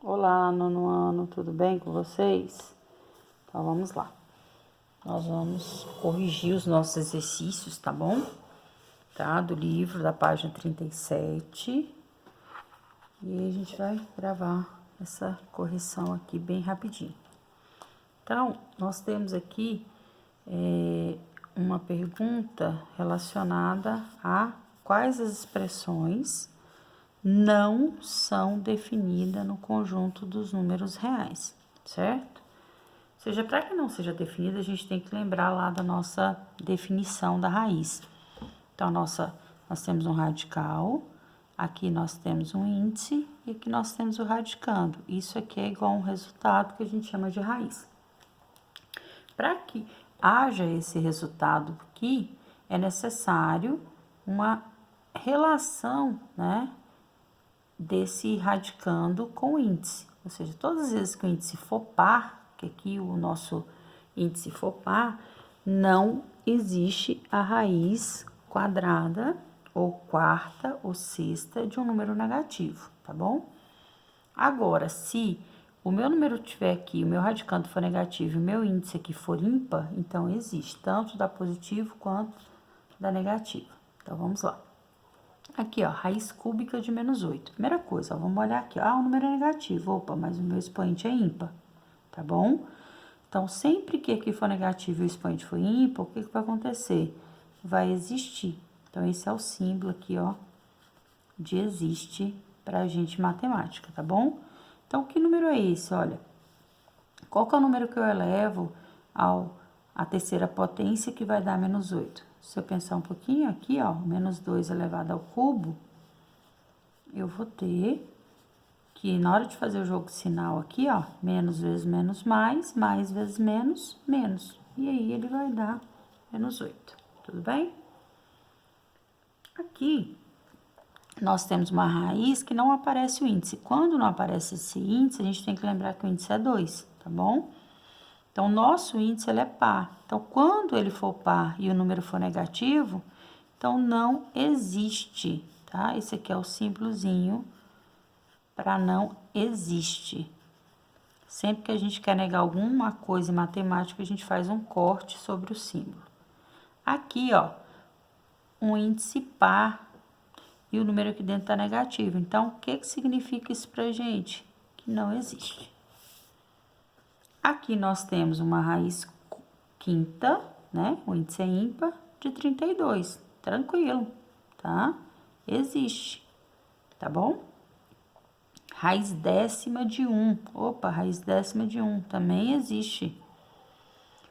Olá, nono ano, tudo bem com vocês? Então vamos lá. Nós vamos corrigir os nossos exercícios, tá bom? Tá? Do livro, da página 37. E aí a gente vai gravar essa correção aqui bem rapidinho. Então, nós temos aqui uma pergunta relacionada a quais as expressões não são definidas no conjunto dos números reais, certo? Ou seja, para que não seja definida, a gente tem que lembrar lá da nossa definição da raiz. Então, nós temos um radical, aqui nós temos um índice e aqui nós temos o radicando. Isso aqui é igual a um resultado que a gente chama de raiz. Para que haja esse resultado aqui, é necessário uma relação, né, desse radicando com o índice. Ou seja, todas as vezes que o índice for par, que aqui o nosso índice for par, não existe a raiz quadrada ou quarta ou sexta de um número negativo, tá bom? Agora, se o meu número tiver aqui, o meu radicando for negativo e o meu índice aqui for ímpar, então existe tanto da positivo quanto da negativa. Então, vamos lá. Aqui, ó, raiz cúbica de menos 8. Primeira coisa, ó, vamos olhar aqui. Ah, o número é negativo. Opa, mas o meu expoente é ímpar, tá bom? Então, sempre que aqui for negativo e o expoente for ímpar, o que vai acontecer? Vai existir. Então, esse é o símbolo aqui, ó, de existe pra gente matemática, tá bom? Então, que número é esse? Olha, qual que é o número que eu elevo à terceira potência que vai dar menos 8? Se eu pensar um pouquinho aqui, ó, menos 2 elevado ao cubo, eu vou ter que na hora de fazer o jogo sinal aqui, ó, menos vezes menos mais vezes menos, menos. E aí ele vai dar menos 8, tudo bem? Aqui, nós temos uma raiz que não aparece o índice. Quando não aparece esse índice, a gente tem que lembrar que o índice é 2, tá bom? Então, o nosso índice, ele é par. Então, quando ele for par e o número for negativo, então não existe, tá? Esse aqui é o símbolozinho para não existe. Sempre que a gente quer negar alguma coisa em matemática, a gente faz um corte sobre o símbolo. Aqui, ó, um índice par e o número aqui dentro tá negativo. Então, o que significa isso pra gente? Que não existe. Aqui nós temos uma raiz quinta, né? O índice é ímpar, de 32. Tranquilo, tá? Existe, tá bom? Raiz décima de 1. Opa, raiz décima de 1 também existe.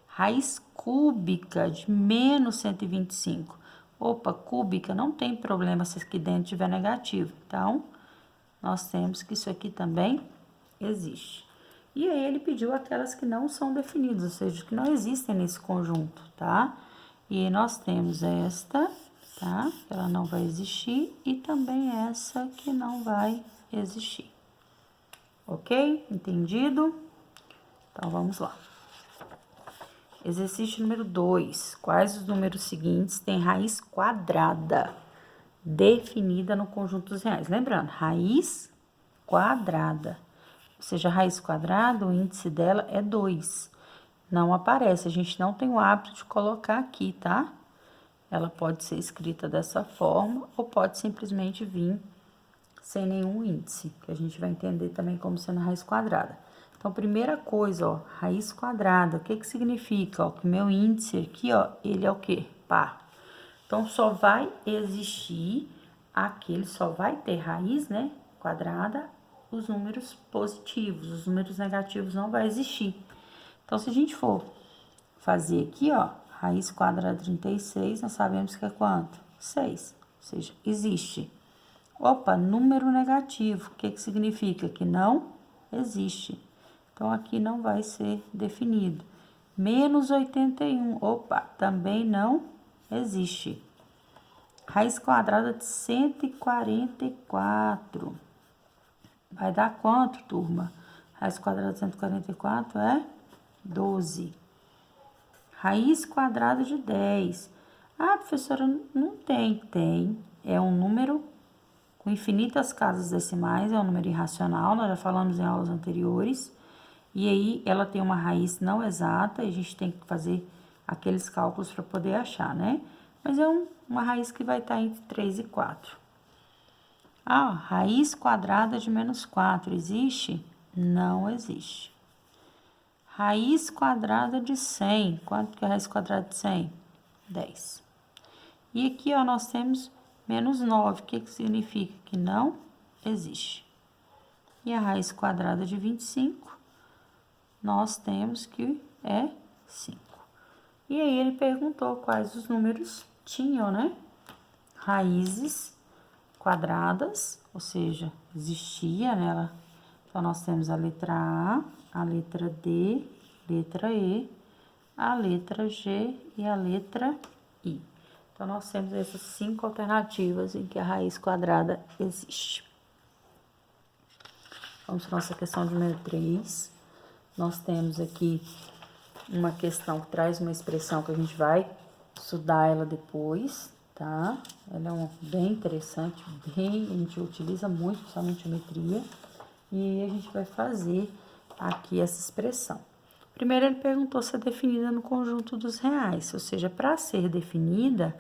Raiz cúbica de menos 125. Opa, cúbica não tem problema se aqui dentro tiver negativo. Então, nós temos que isso aqui também existe. E aí ele pediu aquelas que não são definidas, ou seja, que não existem nesse conjunto, tá? E aí nós temos esta, tá? Ela não vai existir e também essa que não vai existir. Ok? Entendido? Então, vamos lá. Exercício número 2. Quais os números seguintes têm raiz quadrada definida no conjunto dos reais? Lembrando, raiz quadrada. Ou seja, a raiz quadrada, o índice dela é 2. Não aparece, a gente não tem o hábito de colocar aqui, tá? Ela pode ser escrita dessa forma ou pode simplesmente vir sem nenhum índice, que a gente vai entender também como sendo raiz quadrada. Então, primeira coisa, ó, raiz quadrada, o que significa? Ó, que o meu índice aqui, ó, ele é o quê? Par. Então, só vai existir aquele, só vai ter raiz, né, quadrada, os números positivos, os números negativos não vai existir. Então, se a gente for fazer aqui, ó, raiz quadrada de 36, nós sabemos que é quanto? 6, ou seja, existe. Opa, número negativo, o que significa? Que não existe. Então, aqui não vai ser definido. Menos 81, opa, também não existe. Raiz quadrada de 144. Vai dar quanto, turma? Raiz quadrada de 144 é 12. Raiz quadrada de 10. Ah, professora, não tem. Tem. É um número com infinitas casas decimais, é um número irracional, nós já falamos em aulas anteriores. E aí, ela tem uma raiz não exata, e a gente tem que fazer aqueles cálculos para poder achar, né? Mas é uma raiz que vai estar entre 3 e 4. Ah, raiz quadrada de menos 4 existe? Não existe. Raiz quadrada de 100. Quanto que é a raiz quadrada de 100? 10. E aqui, ó, nós temos menos 9. O que significa? Que não existe. E a raiz quadrada de 25, nós temos que é 5. E aí, ele perguntou quais os números tinham, né? Raízes quadradas, ou seja, existia nela. Então, nós temos a letra A, a letra D, letra E, a letra G e a letra I. Então, nós temos essas 5 alternativas em que a raiz quadrada existe. Vamos para a nossa questão de número 3. Nós temos aqui uma questão que traz uma expressão que a gente vai estudar ela depois, tá? Ela é bem interessante, a gente utiliza muito, principalmente geometria, e a gente vai fazer aqui essa expressão. Primeiro, ele perguntou se é definida no conjunto dos reais, ou seja, para ser definida,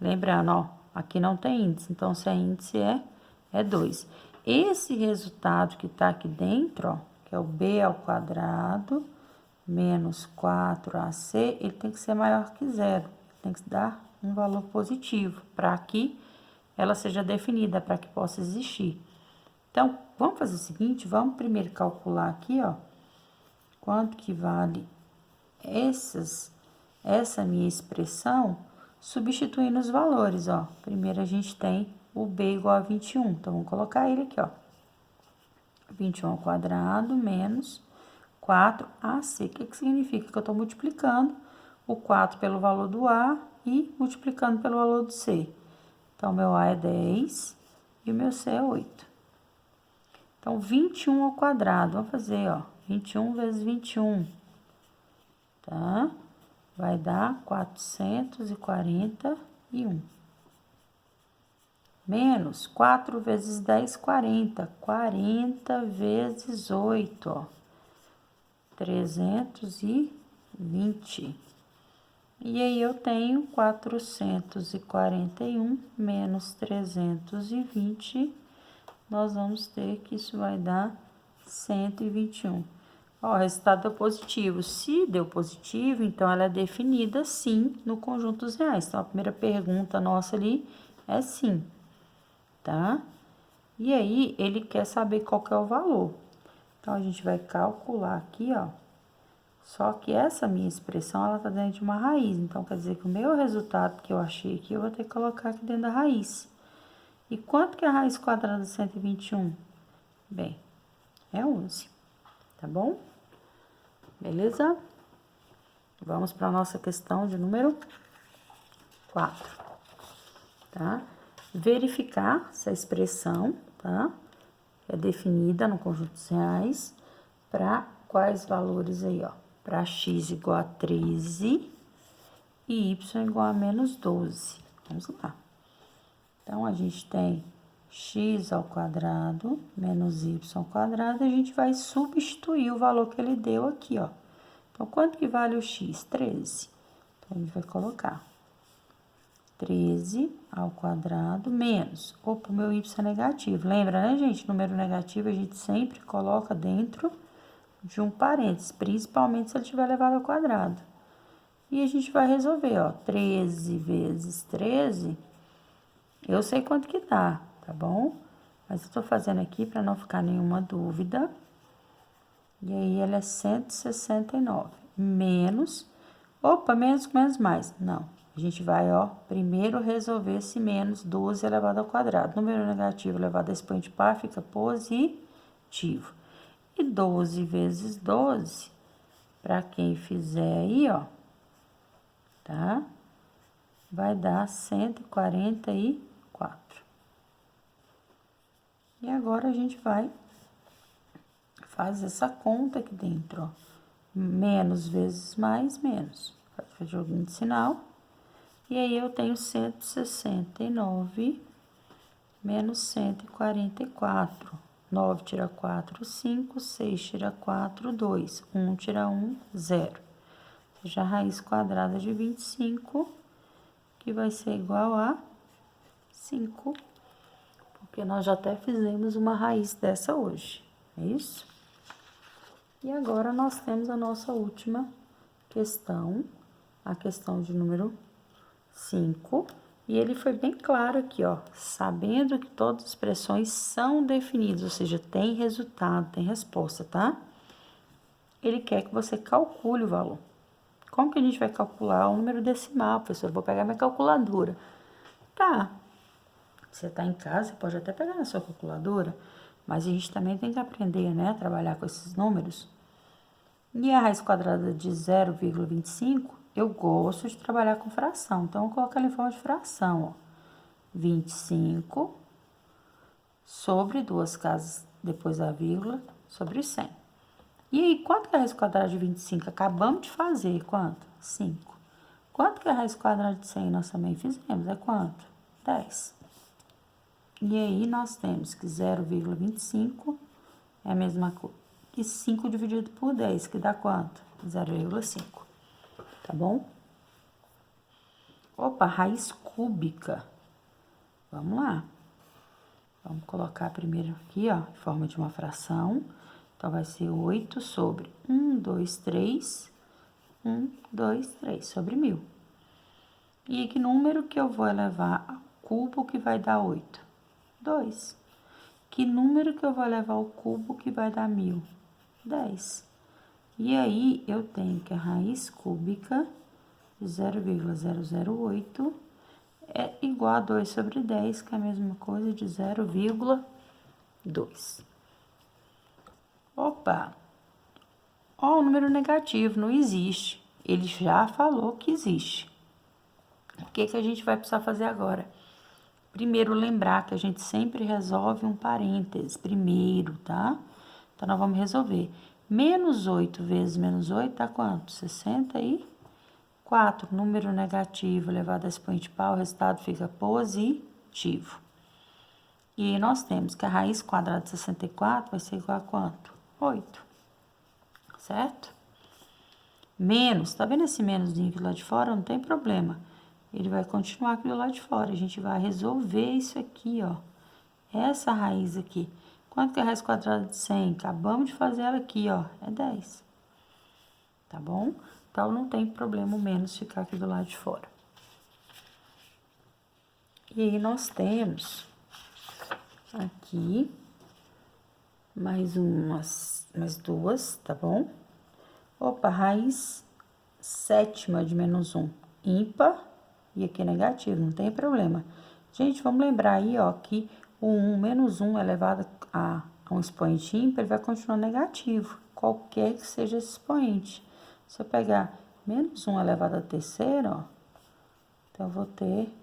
lembrando, ó, aqui não tem índice, então se é índice é 2. Esse resultado que está aqui dentro, ó, que é o b ao quadrado menos 4ac, ele tem que ser maior que zero, tem que dar um valor positivo para que ela seja definida, para que possa existir. Então, vamos fazer o seguinte, vamos primeiro calcular aqui, ó, quanto que vale essa minha expressão, substituindo os valores, ó. Primeiro a gente tem o b igual a 21, então vamos colocar ele aqui, ó. 21 ao quadrado menos 4ac. O que significa? Que eu estou multiplicando o 4 pelo valor do A e multiplicando pelo valor do C. Então, meu A é 10 e o meu C é 8. Então, 21 ao quadrado, vamos fazer, ó, 21 vezes 21, tá? Vai dar 441. Menos 4 vezes 10, 40. 40 vezes 8, ó. 320. E aí, eu tenho 441 menos 320. Nós vamos ter que isso vai dar 121. Ó, o resultado deu positivo. Se deu positivo, então ela é definida sim no conjunto dos reais. Então, a primeira pergunta nossa ali é sim, tá? E aí, ele quer saber qual que é o valor. Então, a gente vai calcular aqui, ó. Só que essa minha expressão, ela tá dentro de uma raiz. Então, quer dizer que o meu resultado que eu achei aqui, eu vou ter que colocar aqui dentro da raiz. E quanto que é a raiz quadrada de 121? Bem, é 11, tá bom? Beleza? Vamos para a nossa questão de número 4, tá? Verificar se a expressão, tá? É definida no conjunto dos reais para quais valores aí, ó? Para x igual a 13 e y igual a menos 12. Vamos lá. Então, a gente tem x ao quadrado menos y ao quadrado, a gente vai substituir o valor que ele deu aqui, ó. Então, quanto que vale o x? 13. Então, a gente vai colocar 13 ao quadrado menos, opa, o meu y é negativo. Lembra, né, gente? Número negativo a gente sempre coloca dentro de um parênteses, principalmente se ele tiver elevado ao quadrado. E a gente vai resolver, ó, 13 vezes 13, eu sei quanto que dá, tá bom? Mas eu tô fazendo aqui para não ficar nenhuma dúvida. E aí, ele é 169. Menos, opa, menos com menos mais. Não, a gente vai, ó, primeiro resolver esse menos 12 elevado ao quadrado. Número negativo elevado a expoente par fica positivo. E 12 vezes 12, para quem fizer aí, ó, tá? Vai dar 144. E agora a gente vai fazer essa conta aqui dentro, ó. Menos vezes mais, menos. Faz joguinho de sinal. E aí, eu tenho 169 menos 144. 9 tira 4, 5. 6 tira 4, 2. 1 tira 1, 0. Ou seja, a raiz quadrada de 25, que vai ser igual a 5. Porque nós já até fizemos uma raiz dessa hoje, é isso? E agora nós temos a nossa última questão, a questão de número 5. E ele foi bem claro aqui, ó, sabendo que todas as expressões são definidas, ou seja, tem resultado, tem resposta, tá? Ele quer que você calcule o valor. Como que a gente vai calcular o número decimal, professor? Eu vou pegar minha calculadora. Tá, você tá em casa, você pode até pegar na sua calculadora, mas a gente também tem que aprender, né, a trabalhar com esses números. E a raiz quadrada de 0,25, eu gosto de trabalhar com fração. Então, eu vou colocar ela em forma de fração, ó. 25 sobre 2 casas depois da vírgula sobre 100. E aí, quanto que é a raiz quadrada de 25? Acabamos de fazer. Quanto? 5. Quanto que é a raiz quadrada de 100? Nós também fizemos. É quanto? 10. E aí, nós temos que 0,25 é a mesma coisa. E 5 dividido por 10, que dá quanto? 0,5. Tá bom? Opa, raiz cúbica. Vamos lá. Vamos colocar primeiro aqui, ó, em forma de uma fração. Então, vai ser 8 sobre 1, 2, 3. 1, 2, 3 sobre 1000. E que número que eu vou elevar ao cubo que vai dar 8? 2. Que número que eu vou elevar ao cubo que vai dar 1000? 10. E aí, eu tenho que a raiz cúbica de 0,008 é igual a 2 sobre 10, que é a mesma coisa de 0,2. Opa! Ó, o número negativo não existe. Ele já falou que existe. O que que a gente vai precisar fazer agora? Primeiro, lembrar que a gente sempre resolve um parênteses primeiro, tá? Então, nós vamos resolver. Menos 8 vezes menos 8 dá quanto? 64. Número negativo elevado a expoente par, o resultado fica positivo. E aí, nós temos que a raiz quadrada de 64 vai ser igual a quanto? 8. Certo? Menos, tá vendo esse menoszinho aqui lá de fora? Não tem problema. Ele vai continuar aqui do lado de fora. A gente vai resolver isso aqui, ó. Essa raiz aqui. Quanto que é a raiz quadrada de 100? Acabamos de fazer ela aqui, ó. É 10. Tá bom? Então, não tem problema o menos ficar aqui do lado de fora. E aí, nós temos aqui mais duas, tá bom? Opa, raiz sétima de menos 1. Ímpar. E aqui é negativo, não tem problema. Gente, vamos lembrar aí, ó, que o 1 menos 1 elevado a um expoente ímpar, ele vai continuar negativo, qualquer que seja esse expoente. Se eu pegar menos 1 elevado à terceira, ó, então eu vou ter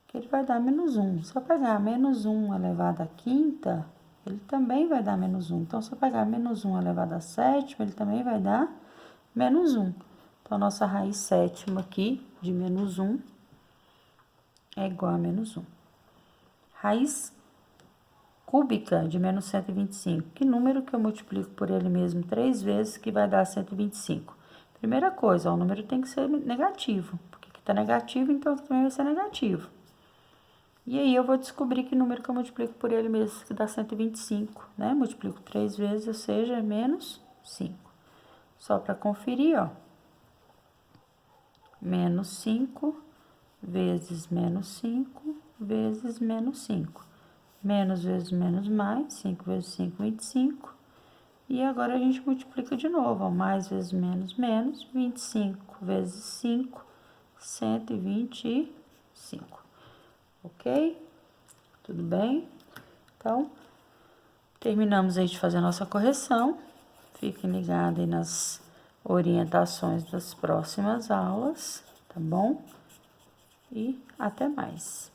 que ele vai dar menos 1. Se eu pegar menos 1 elevado à quinta, ele também vai dar menos 1. Então, se eu pegar menos 1 elevado à sétima, ele também vai dar menos 1. Então, nossa raiz sétima aqui, de menos 1, é igual a menos 1. Raiz cúbica de menos 125. Que número que eu multiplico por ele mesmo 3 vezes que vai dar 125? Primeira coisa, ó, o número tem que ser negativo. Porque aqui tá negativo, então também vai ser negativo. E aí, eu vou descobrir que número que eu multiplico por ele mesmo que dá 125, né? Multiplico 3 vezes, ou seja, menos 5. Só para conferir, ó. Menos 5 vezes menos 5 vezes menos 5. Menos vezes menos mais, 5 vezes 5, 25. E agora a gente multiplica de novo, ó. Mais vezes menos, menos. 25 vezes 5, 125. Ok? Tudo bem? Então, terminamos aí de fazer a nossa correção. Fiquem ligados aí nas orientações das próximas aulas, tá bom? E até mais.